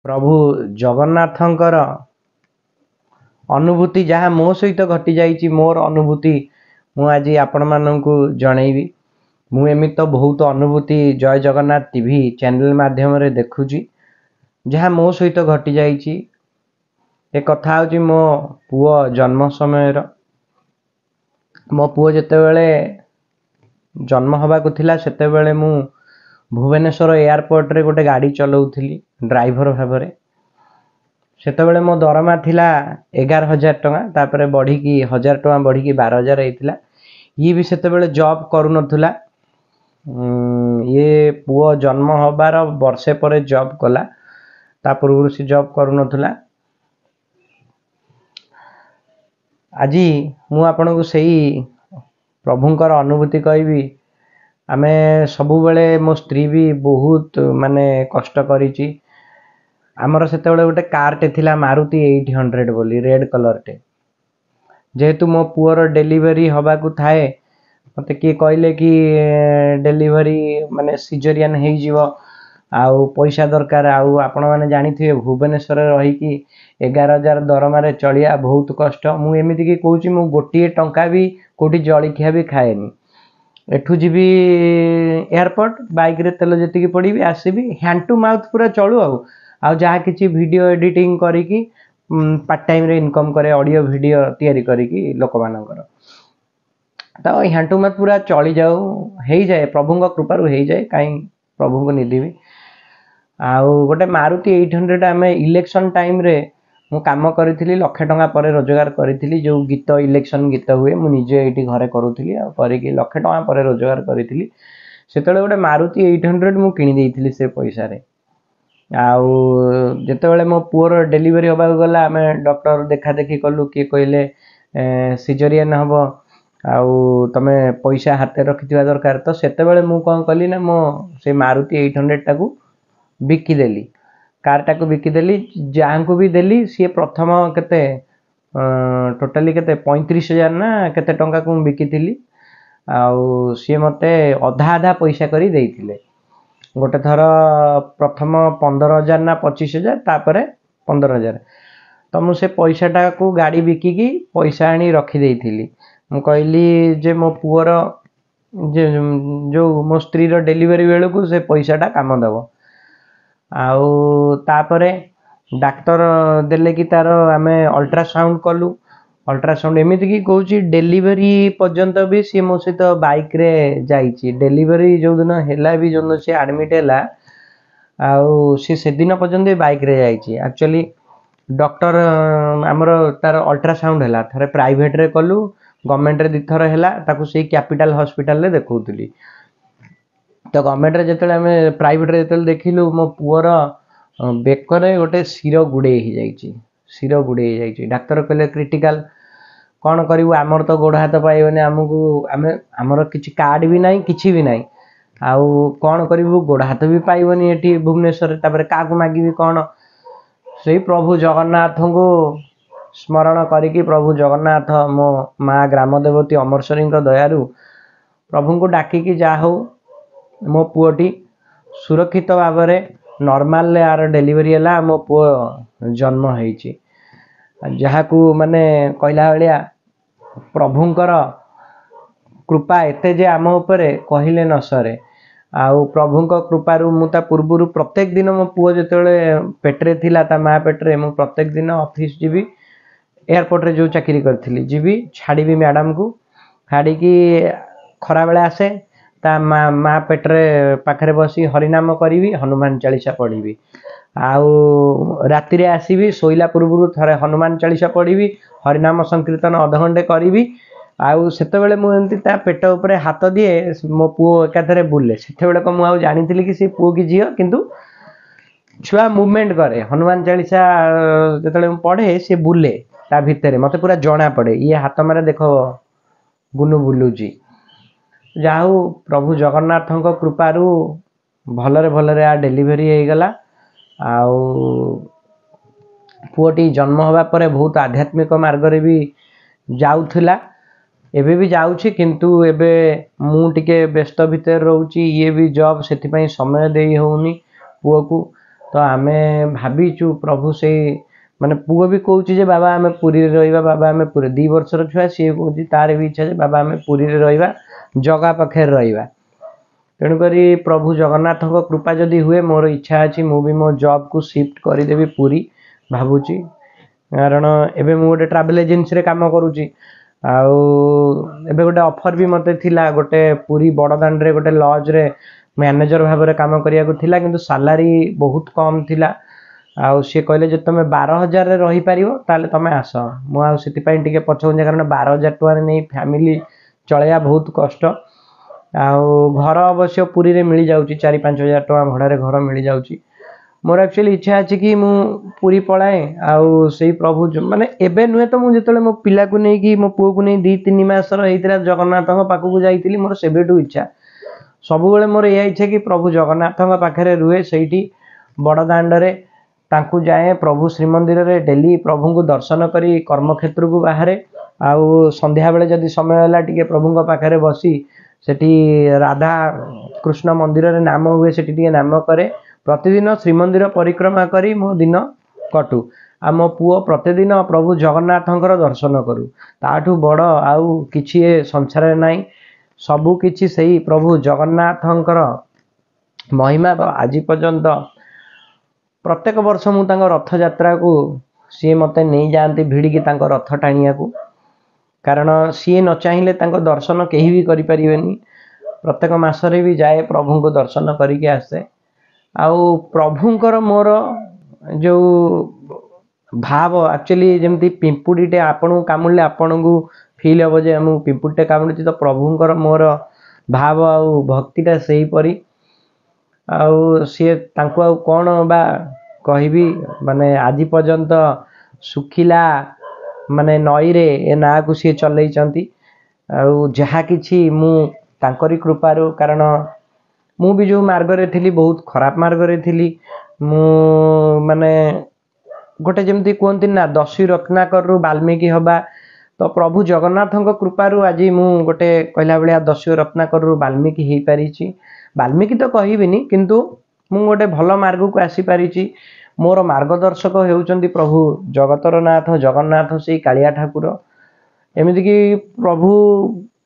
प्रभु जगन्नाथंकर अनुभूति जहाँ मो सहित घटी जाइए मोर अनुभूति मु आज आपण मानू जनईबी। मु एमि तो बहुत अनुभूति जय जगन्नाथ टीवी चैनल माध्यम रे देखुची जहाँ मो सहित घटी जाइए। ए कथा हूँ मो पुओ जन्म समय मो पुओ जितेबले जन्म हवाक थिला सेतेबेले मु भुवनेश्वर एयरपोर्ट रे गोटे गाड़ी चलाऊली ड्राइवर भाव में। सेतेबेले मो दरमा थिला 11,000 टंका तापर बढ़ी की 1,000 टंका बढ़ी की 12,000 होता। ये भी सेतेबेले जॉब करू नथुला। ये पुओ जन्म हबार वर्षे पर जॉब कला ता पूर्व से जॉब करू नथुला। आज मु आपन को सही प्रभुंकर अनुभूति कहबी। आमे सबु बेले मो स्त्री भी बहुत माने कष्ट करिची। आमर सेतेबेले गोटे कारटे थिला मारुति 800 बोली रेड कलर टे। जेहेतु मो पुअर डेलीवरी हबाकू थाए मते किए कहले कि डेलीवरी माने सिजरियन हो जीवो आउ पैसा दरकार आउ आपण माने जानिथिबे भुवनेश्वर रही कि 11,000 दरमा रे चलिया बहुत कष्ट। मु एमिति कि कहूची मु गोटिए टंका भी कोठी जळिखिया भी खाएनी। एठू जीवी एयरपोर्ट बाइक रे तेल जेतिकी पड़ी आसबि हैंड टू माउथ पूरा चलू आउ जहाँ किसी वीडियो एडिटिंग करिकी पार्ट टाइम रे इनकम करे ऑडियो वीडियो तैयारी करिकी लोक मानकर तो हैंड टू माउथ पूरा चली जाऊ हो जाए प्रभु कृपारू हो जाए कहीं प्रभु को निधिबी। आउ गोटे मारुति 800 आम इलेक्शन टाइम रे मु काम करी 1,00,000 टंका पर रोजगार करी जो गीत इलेक्शन गीत हुए मुझे ये घरे करूली करके 1,00,000 टंका पर रोजगार करी से गोटे मारुति 800 मु किनी से पैसा रे। आउ जितेबाला मो पुअर डेलीवरी हवा गला आम डॉक्टर देखा देखी कलु किए कहले सिजरियन हम आउ तमे पैसा हाथ रखि दरकार तो सेतेबेले मु कौन कली ना मो से मारुति 800 टाकू बिकिदेली कार टाकू बिकिदेली जहाँ को भी देली सी प्रथम केते टोटाली केते 35,000 ना केते टंका को बिकिथिली आउ सी मते अधा अधा पैसा करी देइथिले। गोटे थर प्रथम 15,000 ना 25,000 तापर 15,000 तो मुझे पैसाटा को गाड़ी बिकिकी पैसा आनी रखी देइथिली। मु कहली जे मो पुअर जो मो स्त्री रो डेलीवरी बेलू को से पैसाटा काम दब। आउ तापरे डाक्टर देले कि तार आमे अल्ट्रासाउंड कलु अल्ट्रासाउंड एमिति कि कहूची डेलीवरी पर्यंत भी सी मो सहित बाइक रे जाइची। डेलीवरी जो दिन हैला भी जो सी एडमिट हैला आउ सी से दिन पर्यंत बाइक रे जाइची। एक्चुअली डॉक्टर आमर तार अल्ट्रासाउंड हैला थरे प्राइवेट रे कलु गवर्नमेंट रे दिथर हैला ताकू से कैपिटल हॉस्पिटल रे देखौतली। तो गवर्नमेंट रे जेतेले आमे प्राइवेट रे जेतेले देखिलु मो पुअर बेकरे गोटे सिर गुड़े ही जाइची। सिर गुड़े ही जाइची डाक्टर कहले क्रिटिकल कौन करू आमर तो गोड़ हाथ पाइबनी आमको आमे आमर किसी कार्ड भी नहीं किसी भी नहीं आउ कौन करू गोड़ हाथ भी पाइबनी एठी भुवनेश्वर तापर क्या मागिबी कौन से प्रभु जगन्नाथ को स्मरण करिकी प्रभु जगन्नाथ मो माँ ग्राम देवती अमरसरी दयारु प्रभु को डाकिकी जा हो मो पुओटी सुरक्षित भाव में नॉर्मल यार डेलीवरी है मो पुओ जन्म होइची। जहाँ को माने कहला भाया प्रभुंकर कृपा एते जे आम उपरे कहले न सरे। आउ प्रभुंक कृपारू मुता पूर्वर प्रत्येक दिन मो पुओ जेतेबेले पेटरे थिला ता माँ पेटरे मु प्रत्येक दिन ऑफिस जीवी एयरपोर्ट रे जो चाकरी करथिली जीवी छाड़ीबी मैडम को छाड़ी की खरा बेले आसे ता माँ पेटरे पाखरे बसी हरिनाम करी हनुमान चालीसा पढ़ी आउ राति रे आसीबी शोइला पूर्व थरे हनुमान चालीसा पढ़ी हरिनाम संकीर्तन अध घंटे करी आउ सेतेबेले मु एमती ता पेट उपरे हाथ दिए मो पुओ एकाथरे बुले सेतेबेले को मु आउ जानिथिली कि से पुओ की झियो किंतु छुआ मूवमेंट करे हनुमान चालीसा जेतेबेले मु पढ़े से बुले ता भितरे मते पूरा जणा पड़े ये हाथ मारे देखो गुनु बुलुची। जाहु प्रभु जगन्नाथ कृपारू भलरे भलरे आ डेलीवरी हो गला। आउ पुओटी जन्म हवा परे बहुत आध्यात्मिक मार्ग रे भी जाउथिला एबे भी जाउछि किंतु एबे मु टिके व्यस्त भितर रहउछि ये भी जॉब सेति पई समय देई होउनी पुओ को तो आमे भावीचु प्रभु से माने पुओ भी कहूँ जे बाबा आम पुरी रहा बाबा आम पुरी 2 वर्षर छुआ सी कहूँ तार भी इच्छा बाबा आम पुरी रहा जगा पाखे रहा तेणुक प्रभु जगन्नाथ कृपा जदि हुए मोर इच्छा अच्छी मुझे मो जॉब को शिफ्ट करदेवी पुरी भावुची कारण एबे मु गोटे ट्रैवल एजेंसी रे काम करूची आउ एबे गोटे ऑफर भी मते थिला गोटे पुरी बड़दांड रे गोटे लॉज रे मैनेजर भाव में काम करिया को थिला किंतु सैलरी बहुत कम थिला आउ सी कहले जे तुम 12,000 रे रही पारिबो ताले तमे आस मु आ सेति पई टिके पछौं कारण 12,000 टका नै फैमिली चलया बहुत कष्ट आउ घर अवश्य पुरी रे मिल जाउची 4-5,000 टका भड़ा रे घर मिल जाउची मोर एक्चुअली इच्छा अच्छी कि मु पुरी पलाए आउ से प्रभु माने एबे नुहे तो मु जेतले मो पिला को नै कि मो पुओ को नै 2-3 मासर हेतिरा जगन्नाथ पाखु जाइतिली मोर सेबेटू इच्छा सबु बेले मोर या इच्छा कि प्रभु जगन्नाथ पाखरे रुहे सेठी बड़दांड रे तांकु जाए प्रभु श्रीमंदिर रे डेली प्रभु को दर्शन करी कर्म क्षेत्र को बाहर आउ संध्या बेले जदि समय होला टिके प्रभु पाखरे बसी सेठी राधा कृष्ण मंदिर रे नाम हुए सेठी टिके नाम करे प्रतिदिन श्रीमंदिर परिक्रमा करी मो दिन कटू आ मो पुओ प्रतिदिन प्रभु जगन्नाथंकर दर्शन करू ताठू बड़ आउ किछि ए संसार रे नाही सबु किछि सेही प्रभु जगन्नाथंकर महिमा तो आज पर्यंत प्रत्येक वर्ष मु तांको रथ यात्रा को सी मते नहीं जाती भिड़िकी तांको रथ टाणिया को कारण सी न चाहिए तांको दर्शन केही भी करि परिबेनी प्रत्येक मासरे भी जाए प्रभु को दर्शन करिके आसे आउ प्रभुंकर मोर जो भाव एक्चुअली जमती पिंपुड़ीटे आपन कामुले आपन को फील हम जे हम पिंपुड़ीटे कामुड़ी तो प्रभुंकर मोर भाव आउ भक्तिटा सही परी आउ सी तांको आउ कौन बा कहबी माने आज पर्यंत सुखिला माने नई रे ए ना को सी चलई चंती आउ जहा किछि मु तांकरी कृपारो कारण मु भी जो मार्ग रे थिली बहुत खराब मार्ग रे थिली मु माने गोटे जमती कहती ना 10 रत्नाकर रु वाल्मीकि हवा तो प्रभु जगन्नाथ कृपारू आज मु गोटे कहला बेलिया 10 रत्नाकर रु वाल्मीकि हेई पारिछि वाल्मीकि तो कहबिनी किंतु मु गोटे भल मार्ग को आसी पारिछि मोर मार्गदर्शक हेउचंती प्रभु जगतर नाथ जगन्नाथ से कालिया ठाकुर एमिति कि प्रभु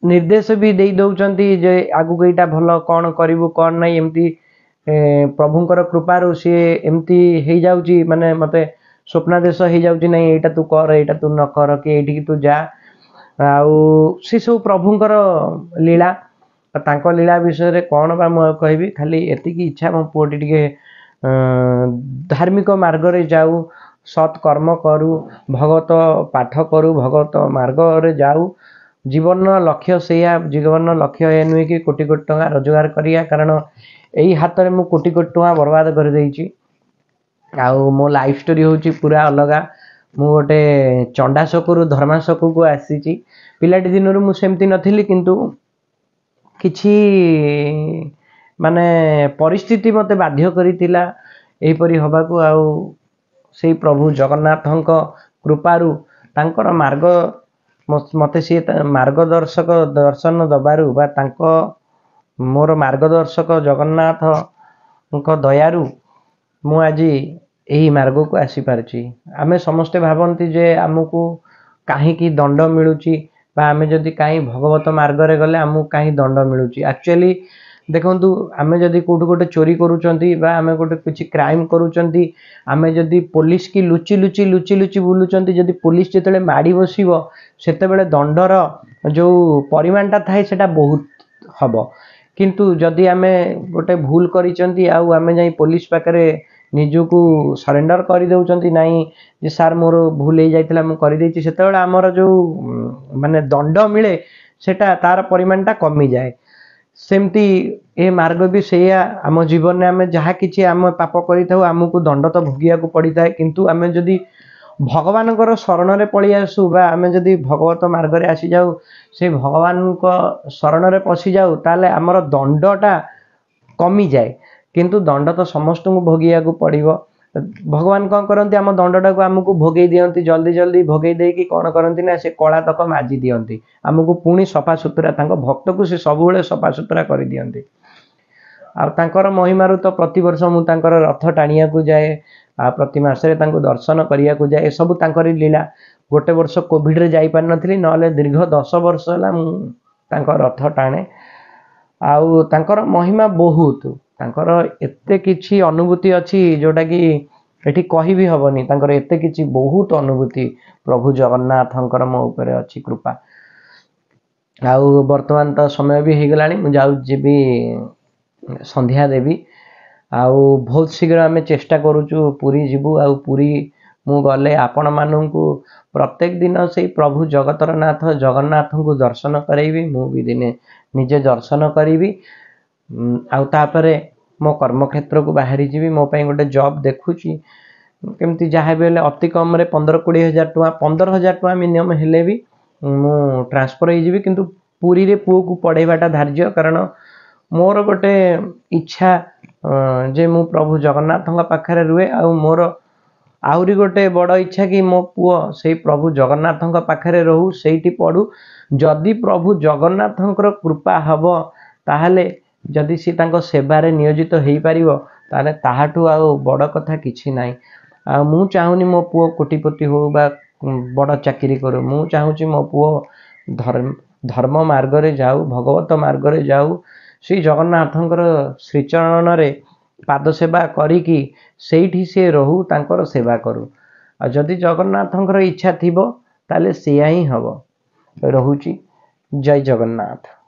निर्देश भी दे दउचंती जे आगु कईटा भल कौन करिवु कौन नहीं एमती प्रभुंकर कृपारू सी एमती हेई जाउची माने मते स्वप्नादेश हेई जाउची नहीं एटा तू कर एटा तू न कर कि एठी तू जा आउ से सब प्रभुंकर लीला तांको लीला विषय रे कौन बा मु कहबी खाली एति की इच्छा मो पोटी टिके धार्मिक मार्ग रे जाऊ सत् कर्म करू भगवत पाठ करू भगवत मार्ग रे जाऊ जीवन लक्ष्य सेया जीवन लक्ष्य ए नुहे कि कोटी कोटी टका रोजगार करिया कारण यही हाथ में मु कोटी कोटी टका बर्बाद कर देइछि आउ मो लाइफ स्टोरी होची पूरा अलगा मु गोटे चंडाशकरू धर्माशक को आसीची पिलाटी दिनरू मु सेमती नथिली किंतु किछि माने परिस्थिति मते बाध्य करितिला एहीपरि हबाकू आउ से प्रभु जगन्नाथंक कृपारू तांकर मार्ग मते सी मार्गदर्शक दर्शन दबारू बा तांको मोर मार्गदर्शक जगन्नाथ दयारू मु आज यही मार्ग को आसी पारछि आमे समस्ते भावंती जे आमको काहे दंड मिलुची बा आमे जदि काहे भगवत मार्ग रे गले आमको काहे दंड मिलुची एक्चुअली देखंतु आमे जदि कोठो गोटे चोरी करूचंती बा आमे गोटे किछि क्राइम करूचंती आमे जदि पुलिस की लुचि लुचि लुचि लुचि बुलुचंती जदि पुलिस जेतले माडी बसिबो सेते बेले दंडर जो परिमाणटा थाए सेटा बहुत हबो किंतु जदि आमे गोटे भूल करिचंती आउ आमे जाई पुलिस पाकरे निजु सरेंडर कर दउचंती नाही जे सार मोर भूल हो जाइतिला मु कर देछि सेते बेले हमर जो माने दंड मिले सेटा तार परिमाणटा कमी जाए सेमती ए मार्ग भी सेया आम जीवन में आम जहाँ किछि आम पाप करिथाउ आमको दंड तो भोगिया को पड़ी थाए किंतु आम जदि भगवान शरण रे पड़ी आसु बा आम जदि भगवत मार्ग रे आसी जाऊ से भगवान को शरण रे पशि जाऊ ताले आमर दंडटा कमी जाए किंतु दंड तो समस्त को भोगिया को पड़िबो भगवान कौन करती आम दंडटा को आमको भोगे दियंती जल्दी जल्दी भोगे देकी कौन करती ना से कला तक माजी दियंती आमको पुणी सफा सुतरा भक्त को से सब सफा सुतरा कर दियंती ଆଉ ତାଙ୍କର महिमाରୁ ତ प्रतिवर्ष ମୁଁ ତାଙ୍କର ରଥ टाणियाकु जाए प्रति मासरे तांको दर्शन करियाकु जाए सब तांकरी लीला गोटे वर्ष कोविड रे जाई पार नथली नले दीर्घ 10 वर्ष होला मु तांको रथ टाणे आउ तांकर महिमा बहुत तांकर एते किछि अनुभूति अछि जोटा कि एठी कहि भी हबनी तांकर एते किछि बहुत अनुभूति प्रभु जगन्नाथंकर मो ऊपर अछि कृपा आउ वर्तमान तो समय भी हो गलानी मु जाउ जेबी संध्या देवी आउ बहुत शीघ्र आम चेष्टा करूचु पुरी जीवु आउ पुरी मु गले आपण मानू प्रत्येक दिन से प्रभु जगतर नाथ जगन्नाथ को दर्शन करेबी मु भी दिने निजे दर्शन करी आउ तापरे मो कर्मक्षेत्र को बाहरी जीवी मो पई गोटे जॉब देखुची केमती जहाँ भी अति कम 15-20 हजार टका 15,000 टका मिनिमम हेले भी मु ट्रांसफर हो जीवी किंतु पुरी रे पुओ को पढ़ेबाटा धार्य कारण मोर गोटे इच्छा जे मु प्रभु जगन्नाथ पाखरे रुहे आ मोर आउरी गोटे बड़ इच्छा कि मो पुओ से प्रभु जगन्नाथ पाखरे रहू सेठी पढ़ू जदि प्रभु जगन्नाथ कृपा हब ताहले जदि सी तांको सेवारे नियोजित हो पारिबो ताले ताहाठू आ बड़ कथा किछि नाही आ मु चाहुनी मो पुओ कोटिपति हो बा बड़ चाकरी करू मु चाहूची मो पुओ धर्म मार्ग रे जाऊ भगवत मार्ग रे जाऊ श्री जगन्नाथंकर श्रीचरण रे पाद सेवा करिकी सेठी से रहू तांकर सेवा करू आ जदि जगन्नाथंकर इच्छा थिबो ताले सेया ही हबो रहुची जय जगन्नाथ।